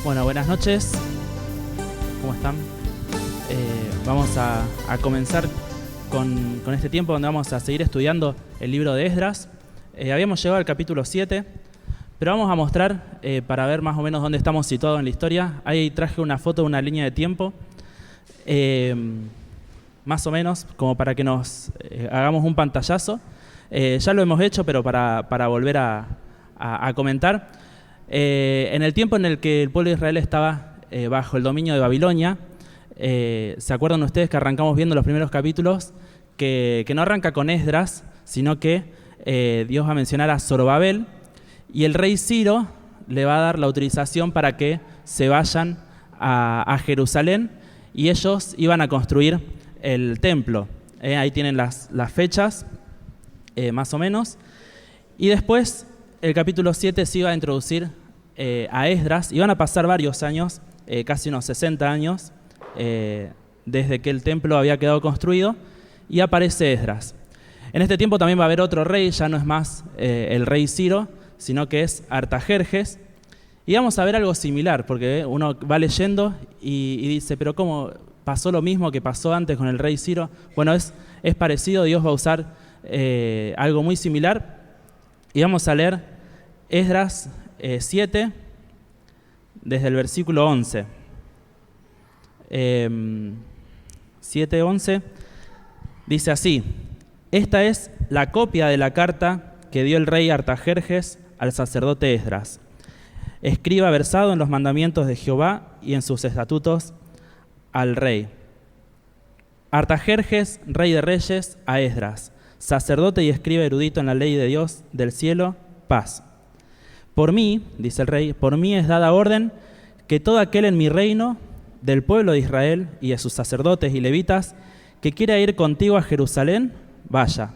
Bueno, buenas noches. ¿Cómo están? Vamos a comenzar con este tiempo donde vamos a seguir estudiando el libro de Esdras. Habíamos llegado al capítulo 7, pero vamos a mostrar, para ver más o menos dónde estamos situados en la historia. Ahí traje una foto de una línea de tiempo, más o menos, como para que nos hagamos un pantallazo. Ya lo hemos hecho, pero para volver a comentar. En el tiempo en el que el pueblo de Israel estaba bajo el dominio de Babilonia, ¿se acuerdan ustedes que arrancamos viendo los primeros capítulos? Que no arranca con Esdras, sino que Dios va a mencionar a Zorobabel, y el rey Ciro le va a dar la autorización para que se vayan a Jerusalén, y ellos iban a construir el templo. Ahí tienen las fechas, más o menos. Y después, el capítulo 7 se iba a introducir a Esdras, y van a pasar varios años, casi unos 60 años, desde que el templo había quedado construido, y aparece Esdras. En este tiempo también va a haber otro rey, ya no es más el rey Ciro, sino que es Artajerjes, y vamos a ver algo similar, porque uno va leyendo y dice, pero ¿cómo pasó lo mismo que pasó antes con el rey Ciro? Bueno, es parecido. Dios va a usar algo muy similar, y vamos a leer Esdras 7, desde el versículo 11. 7:11 dice así: Esta es la copia de la carta que dio el rey Artajerjes al sacerdote Esdras, escriba versado en los mandamientos de Jehová y en sus estatutos al rey. Artajerjes, rey de reyes, a Esdras, sacerdote y escriba erudito en la ley de Dios del cielo, paz. Por mí, dice el rey, por mí es dada orden que todo aquel en mi reino, del pueblo de Israel y de sus sacerdotes y levitas, que quiera ir contigo a Jerusalén, vaya.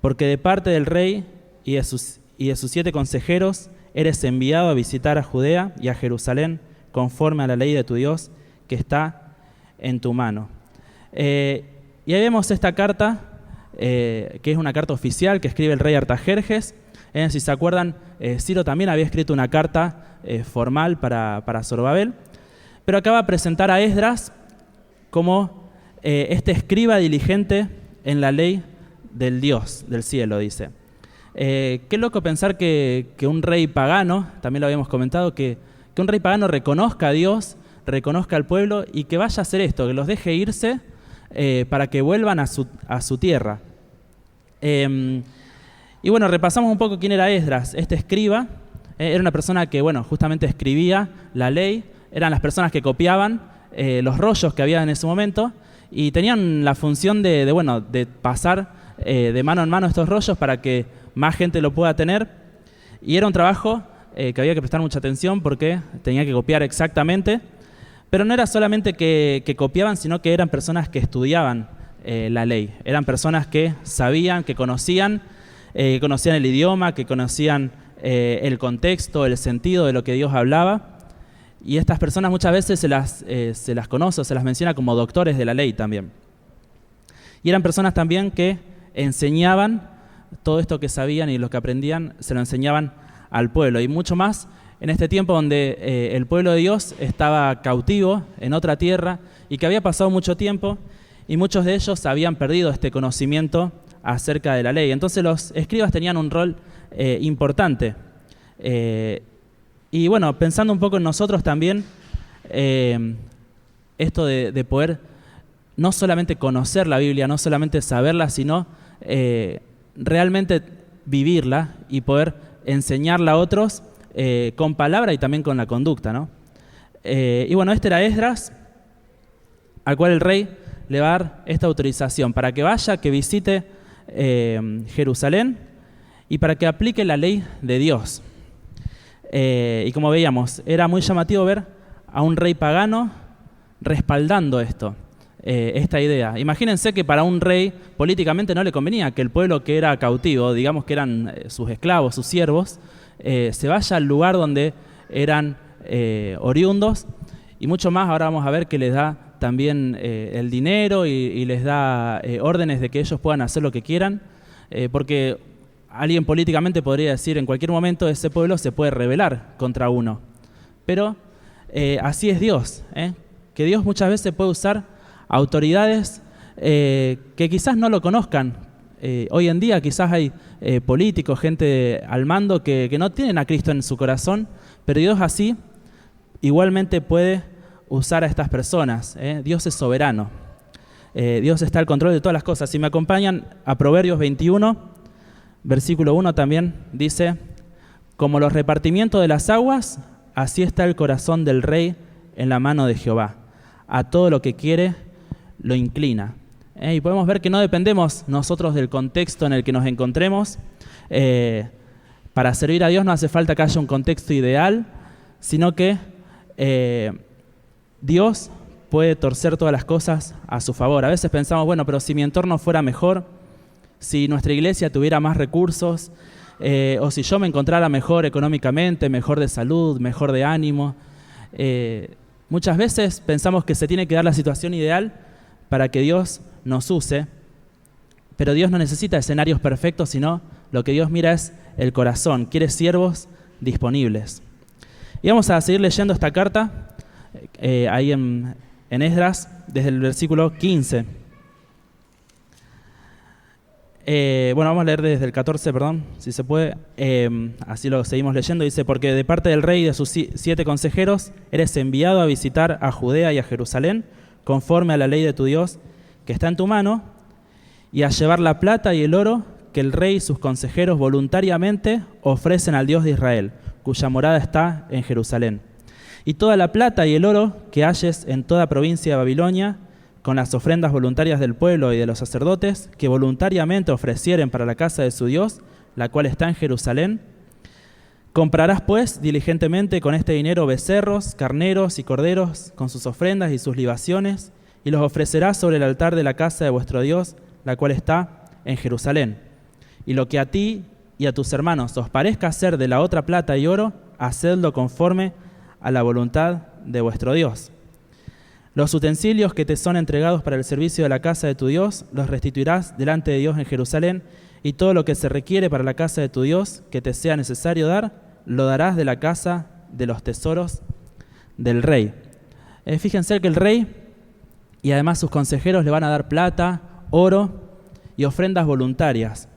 Porque de parte del rey y de sus 7 consejeros eres enviado a visitar a Judea y a Jerusalén, conforme a la ley de tu Dios, que está en tu mano. Y ahí vemos esta carta, que es una carta oficial que escribe el rey Artajerjes. Si se acuerdan, Ciro también había escrito una carta formal para Zorobabel, pero acá va a presentar a Esdras como este escriba diligente en la ley del Dios del cielo, dice. Qué loco pensar que un rey pagano, también lo habíamos comentado, que un rey pagano reconozca a Dios, reconozca al pueblo y que vaya a hacer esto, que los deje irse para que vuelvan a su tierra. Y bueno, repasamos un poco quién era Esdras. Este escriba era una persona que, bueno, justamente escribía la ley. Eran las personas que copiaban los rollos que había en ese momento, y tenían la función de pasar de mano en mano estos rollos para que más gente lo pueda tener. Y era un trabajo que había que prestar mucha atención porque tenía que copiar exactamente. Pero no era solamente que copiaban, sino que eran personas que estudiaban la ley. Eran personas que sabían, que conocían el idioma, que conocían el contexto, el sentido de lo que Dios hablaba. Y estas personas muchas veces se las conoce o se las menciona como doctores de la ley también. Y eran personas también que enseñaban todo esto que sabían, y lo que aprendían se lo enseñaban al pueblo. Y mucho más en este tiempo donde el pueblo de Dios estaba cautivo en otra tierra y que había pasado mucho tiempo, y muchos de ellos habían perdido este conocimiento acerca de la ley. Entonces los escribas tenían un rol importante. Y bueno, pensando un poco en nosotros también, esto de poder no solamente conocer la Biblia, no solamente saberla, sino realmente vivirla y poder enseñarla a otros con palabra y también con la conducta, ¿no? Y bueno, este era Esdras, al cual el rey le va a dar esta autorización para que vaya, que visite Jerusalén y para que aplique la ley de Dios. Y como veíamos, era muy llamativo ver a un rey pagano respaldando esta idea. Imagínense que para un rey políticamente no le convenía que el pueblo que era cautivo, digamos que eran sus esclavos, sus siervos, se vaya al lugar donde eran oriundos, y mucho más. Ahora vamos a ver que les da también el dinero y les da órdenes de que ellos puedan hacer lo que quieran, porque alguien políticamente podría decir en cualquier momento ese pueblo se puede rebelar contra uno. Pero así es Dios, que Dios muchas veces puede usar autoridades que quizás no lo conozcan. Hoy en día quizás hay políticos, gente al mando que no tienen a Cristo en su corazón, pero Dios así igualmente puede usar a estas personas. Dios es soberano. Dios está al control de todas las cosas. Si me acompañan a Proverbios 21, versículo 1 también dice: como los repartimientos de las aguas, así está el corazón del rey en la mano de Jehová. A todo lo que quiere lo inclina. Y podemos ver que no dependemos nosotros del contexto en el que nos encontremos. Para servir a Dios no hace falta que haya un contexto ideal, sino que Dios puede torcer todas las cosas a su favor. A veces pensamos, bueno, pero si mi entorno fuera mejor, si nuestra iglesia tuviera más recursos, o si yo me encontrara mejor económicamente, mejor de salud, mejor de ánimo. Muchas veces pensamos que se tiene que dar la situación ideal para que Dios nos use, pero Dios no necesita escenarios perfectos, sino lo que Dios mira es el corazón, quiere siervos disponibles. Y vamos a seguir leyendo esta carta ahí en Esdras, desde el versículo 15. Bueno, vamos a leer desde el 14, perdón, si se puede. Así lo seguimos leyendo. Dice: porque de parte del rey y de sus 7 consejeros eres enviado a visitar a Judea y a Jerusalén, conforme a la ley de tu Dios, que está en tu mano, y a llevar la plata y el oro que el rey y sus consejeros voluntariamente ofrecen al Dios de Israel, cuya morada está en Jerusalén. Y toda la plata y el oro que halles en toda provincia de Babilonia, con las ofrendas voluntarias del pueblo y de los sacerdotes, que voluntariamente ofrecieren para la casa de su Dios, la cual está en Jerusalén. Comprarás pues diligentemente con este dinero becerros, carneros y corderos, con sus ofrendas y sus libaciones, y los ofrecerás sobre el altar de la casa de vuestro Dios, la cual está en Jerusalén. Y lo que a ti y a tus hermanos os parezca hacer de la otra plata y oro, hacedlo conforme a la voluntad de vuestro Dios. Los utensilios que te son entregados para el servicio de la casa de tu Dios, los restituirás delante de Dios en Jerusalén, y todo lo que se requiere para la casa de tu Dios, que te sea necesario dar, lo darás de la casa de los tesoros del rey. Fíjense que el rey y además sus consejeros le van a dar plata, oro y ofrendas voluntarias.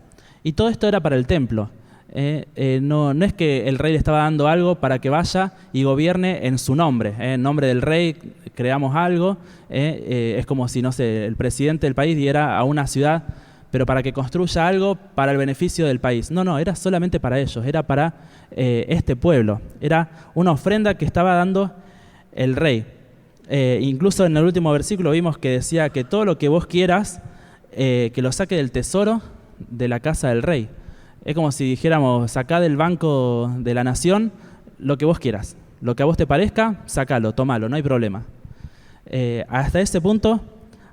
Y todo esto era para el templo. No es que el rey le estaba dando algo para que vaya y gobierne en su nombre. En nombre del rey creamos algo. Es como si, no sé, el presidente del país diera a una ciudad, pero para que construya algo para el beneficio del país. No, era solamente para ellos, era para este pueblo. Era una ofrenda que estaba dando el rey. Incluso en el último versículo vimos que decía que todo lo que vos quieras, que lo saque del tesoro de la casa del rey. Es como si dijéramos, sacá del banco de la nación lo que vos quieras. Lo que a vos te parezca, sacalo, tomalo, no hay problema. Hasta ese punto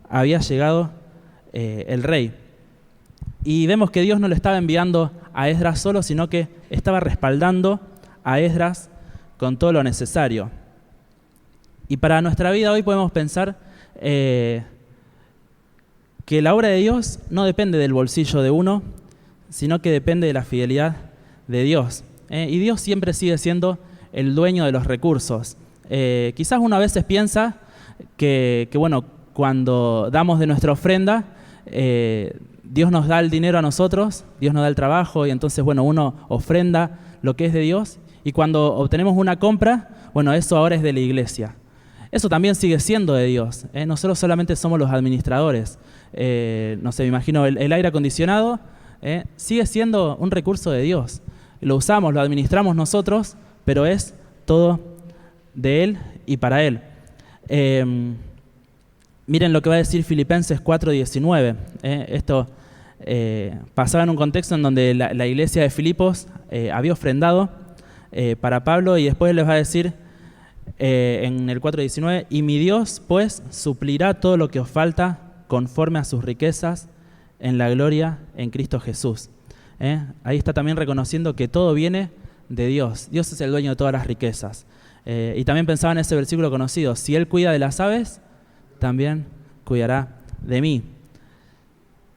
había llegado el rey. Y vemos que Dios no le estaba enviando a Esdras solo, sino que estaba respaldando a Esdras con todo lo necesario. Y para nuestra vida hoy podemos pensar que la obra de Dios no depende del bolsillo de uno, sino que depende de la fidelidad de Dios. Y Dios siempre sigue siendo el dueño de los recursos. Quizás uno a veces piensa que bueno, cuando damos de nuestra ofrenda, Dios nos da el dinero a nosotros, Dios nos da el trabajo, y entonces bueno, uno ofrenda lo que es de Dios, y cuando obtenemos una compra, bueno, eso ahora es de la iglesia. Eso también sigue siendo de Dios. Nosotros solamente somos los administradores. No sé, me imagino el aire acondicionado sigue siendo un recurso de Dios. Lo usamos, lo administramos nosotros, pero es todo de Él y para Él. Miren lo que va a decir Filipenses 4:19. Esto pasaba en un contexto en donde la iglesia de Filipos había ofrendado para Pablo, y después les va a decir en el 4:19: y mi Dios pues suplirá todo lo que os falta conforme a sus riquezas en la gloria en Cristo Jesús. Ahí está también reconociendo que todo viene de Dios. Dios es el dueño de todas las riquezas. Y también pensaba en ese versículo conocido: si Él cuida de las aves, también cuidará de mí.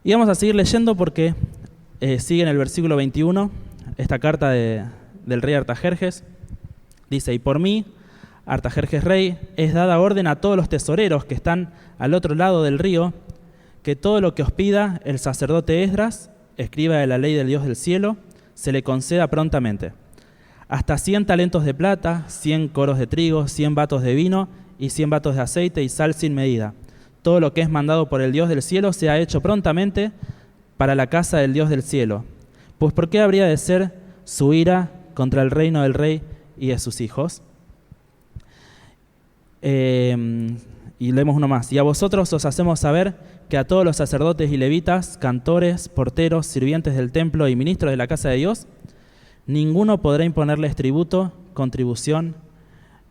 Y vamos a seguir leyendo porque sigue en el versículo 21, esta carta del rey Artajerjes. Dice: y por mí Artajerjes rey, es dada orden a todos los tesoreros que están al otro lado del río, que todo lo que os pida el sacerdote Esdras, escriba de la ley del Dios del cielo, se le conceda prontamente. Hasta 100 talentos de plata, 100 coros de trigo, 100 batos de vino y 100 batos de aceite y sal sin medida. Todo lo que es mandado por el Dios del cielo se ha hecho prontamente para la casa del Dios del cielo. Pues ¿por qué habría de ser su ira contra el reino del rey y de sus hijos? Y leemos uno más. Y a vosotros os hacemos saber que a todos los sacerdotes y levitas, cantores, porteros, sirvientes del templo y ministros de la casa de Dios, ninguno podrá imponerles tributo, contribución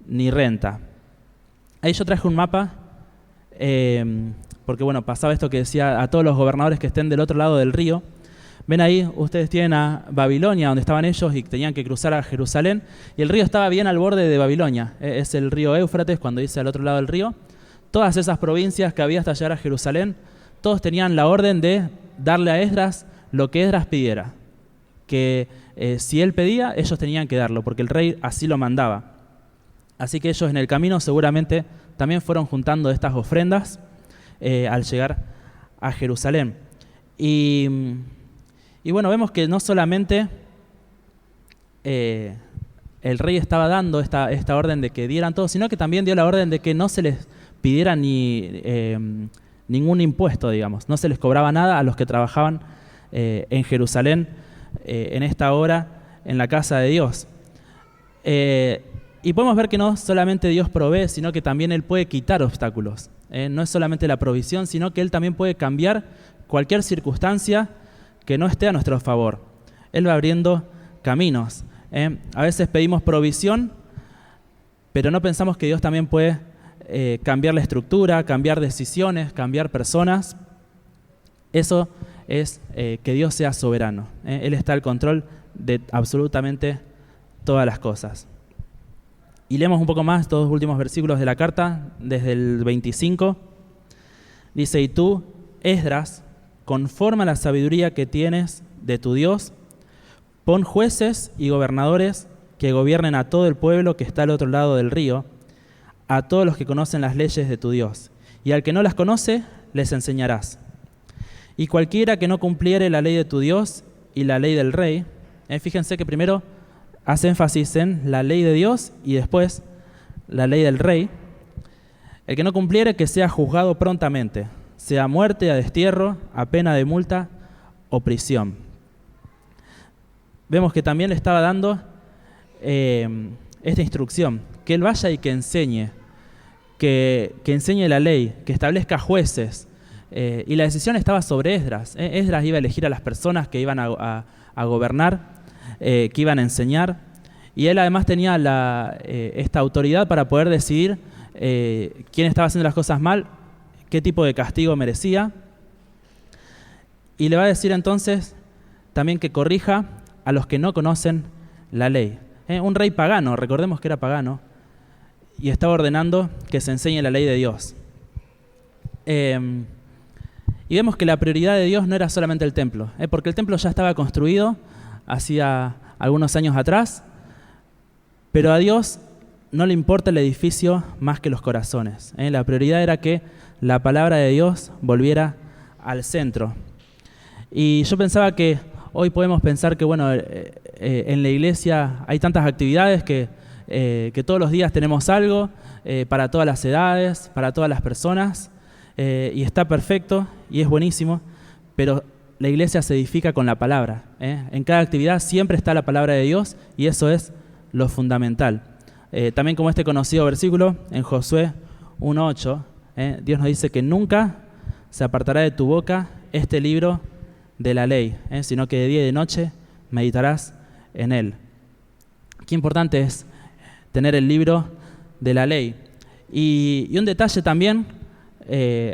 ni renta. Ahí yo traje un mapa, porque bueno, pasaba esto que decía a todos los gobernadores que estén del otro lado del río. Ven ahí, ustedes tienen a Babilonia, donde estaban ellos y tenían que cruzar a Jerusalén, y el río estaba bien al borde de Babilonia. Es el río Éufrates, cuando dice al otro lado del río. Todas esas provincias que había hasta llegar a Jerusalén, todos tenían la orden de darle a Esdras lo que Esdras pidiera. Que si él pedía, ellos tenían que darlo, porque el rey así lo mandaba. Así que ellos en el camino seguramente también fueron juntando estas ofrendas al llegar a Jerusalén. Y bueno, vemos que no solamente el rey estaba dando esta orden de que dieran todo, sino que también dio la orden de que no se les pidiera ningún impuesto, digamos. No se les cobraba nada a los que trabajaban en Jerusalén en esta hora en la casa de Dios. Y podemos ver que no solamente Dios provee, sino que también Él puede quitar obstáculos. No es solamente la provisión, sino que Él también puede cambiar cualquier circunstancia que no esté a nuestro favor. Él va abriendo caminos. A veces pedimos provisión, pero no pensamos que Dios también puede cambiar la estructura, cambiar decisiones, cambiar personas. Eso es que Dios sea soberano. Él está al control de absolutamente todas las cosas. Y leemos un poco más estos dos últimos versículos de la carta, desde el 25. Dice, y tú, Esdras, conforme a la sabiduría que tienes de tu Dios, pon jueces y gobernadores que gobiernen a todo el pueblo que está al otro lado del río, a todos los que conocen las leyes de tu Dios. Y al que no las conoce, les enseñarás. Y cualquiera que no cumpliere la ley de tu Dios y la ley del rey, fíjense que primero hace énfasis en la ley de Dios y después la ley del rey. El que no cumpliere, que sea juzgado prontamente, sea muerte, a destierro, a pena de multa o prisión. Vemos que también le estaba dando esta instrucción, que él vaya y que enseñe la ley, que establezca jueces. Y la decisión estaba sobre Esdras. Esdras iba a elegir a las personas que iban a gobernar, que iban a enseñar, y él además tenía esta autoridad para poder decidir quién estaba haciendo las cosas mal, qué tipo de castigo merecía, y le va a decir entonces también que corrija a los que no conocen la ley. Un rey pagano, recordemos que era pagano, y estaba ordenando que se enseñe la ley de Dios. Y vemos que la prioridad de Dios no era solamente el templo, porque el templo ya estaba construido hacía algunos años atrás, pero a Dios no le importa el edificio más que los corazones. La prioridad era que la palabra de Dios volviera al centro. Y yo pensaba que hoy podemos pensar que bueno, en la iglesia hay tantas actividades que todos los días tenemos algo para todas las edades, para todas las personas, y está perfecto y es buenísimo, pero la iglesia se edifica con la palabra. En cada actividad siempre está la palabra de Dios y eso es lo fundamental. También como este conocido versículo en Josué 1:8, Dios nos dice que nunca se apartará de tu boca este libro de la ley, sino que de día y de noche meditarás en él. Qué importante es tener el libro de la ley. Y un detalle también,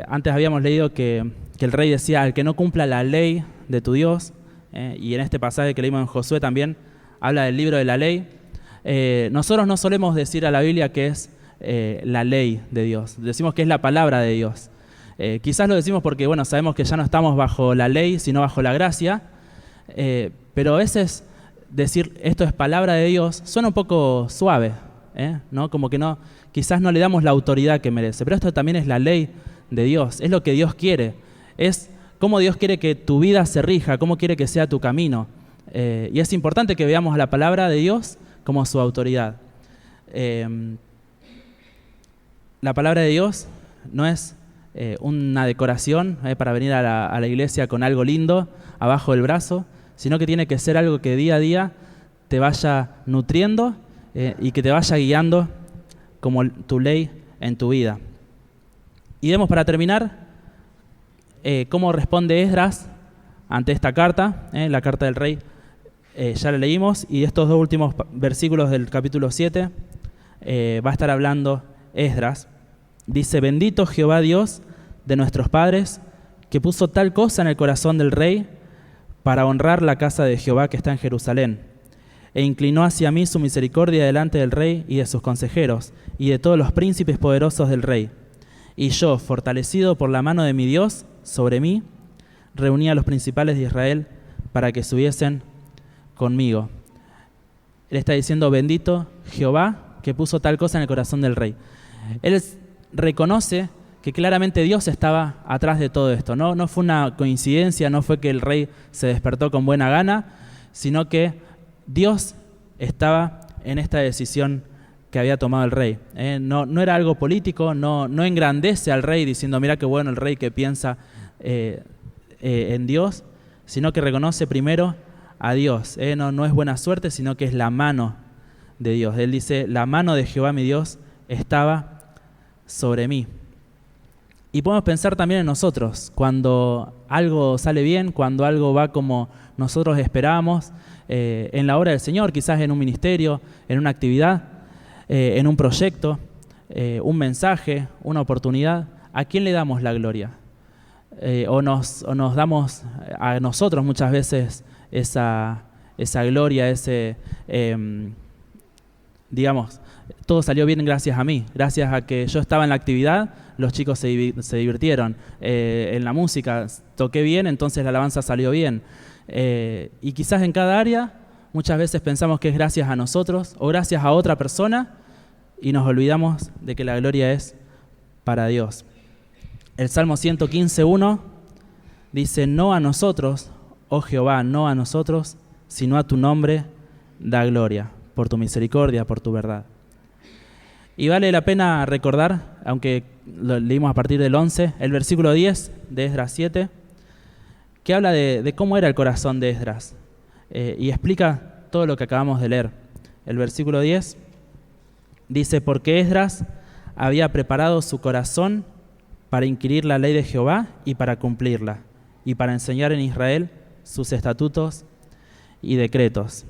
antes habíamos leído que el rey decía, al que no cumpla la ley de tu Dios, y en este pasaje que leímos en Josué también habla del libro de la ley. Nosotros no solemos decir a la Biblia que es la ley de Dios, decimos que es la palabra de Dios. Quizás lo decimos porque bueno, sabemos que ya no estamos bajo la ley, sino bajo la gracia, pero a veces decir esto es palabra de Dios suena un poco suave, ¿no? Como que no, quizás no le damos la autoridad que merece, pero esto también es la ley de Dios, es lo que Dios quiere, es cómo Dios quiere que tu vida se rija, cómo quiere que sea tu camino. Y es importante que veamos a la palabra de Dios como su autoridad. La palabra de Dios no es una decoración para venir a la iglesia con algo lindo abajo del brazo, sino que tiene que ser algo que día a día te vaya nutriendo y que te vaya guiando como tu ley en tu vida. Y vemos para terminar cómo responde Esdras ante esta carta, la carta del rey. Ya la leímos, y estos dos últimos versículos del capítulo 7 va a estar hablando Esdras. Dice: bendito Jehová Dios de nuestros padres, que puso tal cosa en el corazón del rey para honrar la casa de Jehová que está en Jerusalén, e inclinó hacia mí su misericordia delante del rey y de sus consejeros, y de todos los príncipes poderosos del rey. Y yo, fortalecido por la mano de mi Dios sobre mí, reuní a los principales de Israel para que subiesen conmigo. Él está diciendo: bendito Jehová que puso tal cosa en el corazón del rey. Él reconoce que claramente Dios estaba atrás de todo esto. No fue una coincidencia, no fue que el rey se despertó con buena gana, sino que Dios estaba en esta decisión que había tomado el rey. No era algo político, no engrandece al rey diciendo: mira qué bueno el rey que piensa en Dios, sino que reconoce primero a Dios. No es buena suerte, sino que es la mano de Dios. Él dice: la mano de Jehová mi Dios estaba sobre mí. Y podemos pensar también en nosotros, cuando algo sale bien, cuando algo va como nosotros esperamos, en la obra del Señor, quizás en un ministerio, en una actividad, en un proyecto, un mensaje, una oportunidad. ¿A quién le damos la gloria? O nos damos a nosotros muchas veces esa gloria, digamos, todo salió bien gracias a mí, gracias a que yo estaba en la actividad, los chicos se divirtieron, en la música toqué bien, entonces la alabanza salió bien. Y quizás en cada área muchas veces pensamos que es gracias a nosotros o gracias a otra persona y nos olvidamos de que la gloria es para Dios. El Salmo 115:1 dice: no a nosotros, oh Jehová, no a nosotros, sino a tu nombre da gloria, por tu misericordia, por tu verdad. Y vale la pena recordar, aunque lo leímos a partir del 11, el versículo 10 de Esdras 7, que habla de cómo era el corazón de Esdras, y explica todo lo que acabamos de leer. El versículo 10 dice: porque Esdras había preparado su corazón para inquirir la ley de Jehová y para cumplirla, y para enseñar en Israel sus estatutos y decretos.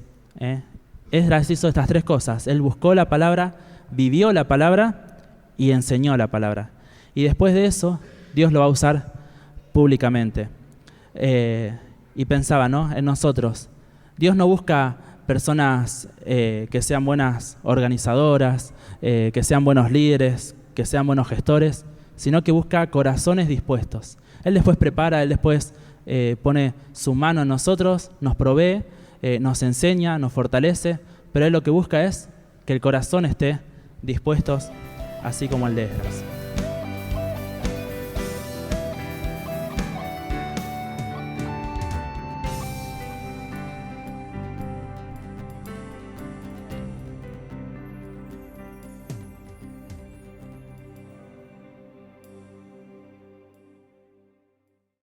Esdras hizo estas tres cosas. Él buscó la palabra, vivió la palabra y enseñó la palabra. Y después de eso, Dios lo va a usar públicamente. Y pensaba, ¿no?, en nosotros. Dios no busca personas que sean buenas organizadoras, que sean buenos líderes, que sean buenos gestores, sino que busca corazones dispuestos. Él después prepara, Él después pone su mano en nosotros, nos provee, nos enseña, nos fortalece, pero Él lo que busca es que el corazón esté dispuesto, así como el de Esdras.